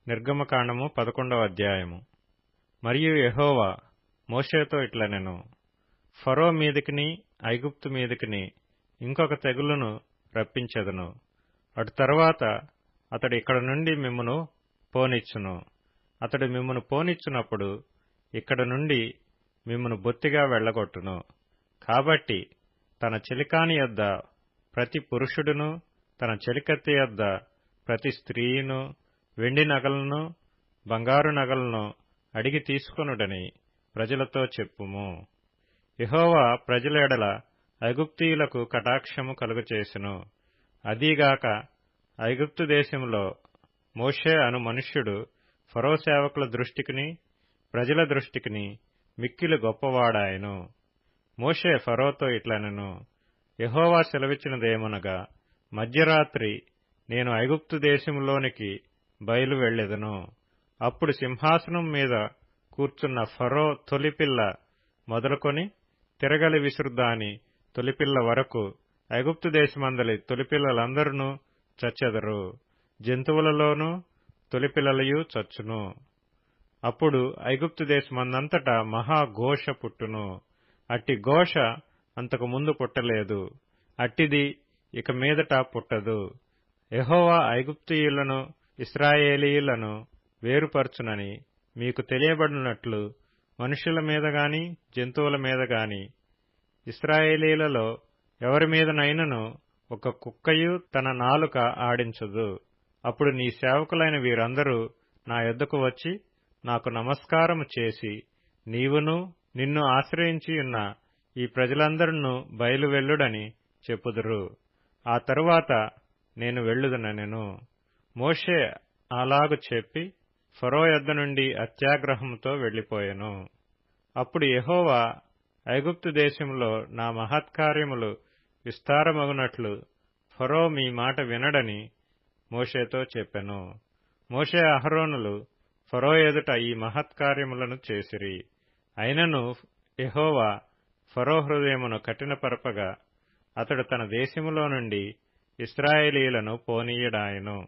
నిర్గమకాండము 11వ అధ్యాయము. మరియు యెహోవా మోషేతో ఇట్లనెను, ఫరో మీదికిని ఐగుప్తు మీదికిని ఇంకొక తెగులును రప్పించెదను. అటు తరువాత అతడు ఇక్కడ నుండి మిమ్మును పోనిచ్చును. అతడు మిమ్మును పోనిచ్చునప్పుడు ఇక్కడ నుండి మిమ్మును బొత్తిగా వెళ్లగొట్టును. కాబట్టి తన చెలికాని యొద్ద ప్రతి పురుషుడును, తన చెలికత్తె యొద్ద ప్రతి స్త్రీయును వెండి నగలను, బంగారు నగలను అడిగి తీసుకొనుడని ప్రజలతో చెప్పుము. యెహోవా ప్రజల ఎడల ఐగుప్తీయులకు కటాక్షము కలుగచేసెను. అదీగాక ఐగుప్తు దేశంలో మోషే అను మనుష్యుడు ఫరో సేవకుల దృష్టికిని ప్రజల దృష్టికిని మిక్కిలి గొప్పవాడాయెను. మోషే ఫరోతో ఇట్లనెను, యెహోవా సెలవిచ్చినదేమనగా, మధ్యరాత్రి నేను ఐగుప్తు దేశంలోనికి బయలు వెళ్లెదను. అప్పుడు సింహాసనం మీద కూర్చున్న ఫరో తొలిపిల్ల మొదలుకొని తిరగలి విసురుదాని తొలిపిల్ల వరకు ఐగుప్తు దేశమందలి తొలిపిల్లలందరూ చచ్చెదరు. జంతువులలోనూ తొలిపిల్లలయు చచ్చును. అప్పుడు ఐగుప్తు దేశమందంతటా మహాఘోష పుట్టును. అట్టి ఘోష అంతకు ముందు పుట్టలేదు, అట్టిది ఇక మీదట పుట్టదు. యెహోవా ఐగుప్తీయులను ఇశ్రాయేలీయులను వేరుపరచునని మీకు తెలియబడినట్లు మనుష్యుల మీద గాని జంతువుల మీద గాని ఇశ్రాయేలీయులలో ఎవరి మీదనైనను ఒక కుక్కయు తన నాలుక ఆడించదు. అప్పుడు నీ సేవకులైన వీరందరూ నా యొద్దకు వచ్చి నాకు నమస్కారము చేసి, నీవును నిన్ను ఆశ్రయించియున్న ఈ ప్రజలందరూ బయలు వెళ్ళుడని చెప్పుదురు. ఆ తరువాత నేను వెళ్ళుదునెను. మోషే అలాగు చెప్పి ఫరో యొద్ద నుండి అత్యాగ్రహముతో వెళ్లిపోయెను. అప్పుడు యెహోవా ఐగుప్తు దేశంలో నా మహత్కార్యములు విస్తారమగునట్లు ఫరో మీ మాట వినడని మోషేతో చెప్పెను. మోషే అహరోనులు ఫరో ఎదుట ఈ మహత్కార్యములను చేసిరి. అయినను యెహోవా ఫరో హృదయమును కఠినపరపగా అతడు తన దేశములో నుండి ఇశ్రాయేలీయులను పోనీయడాయెను.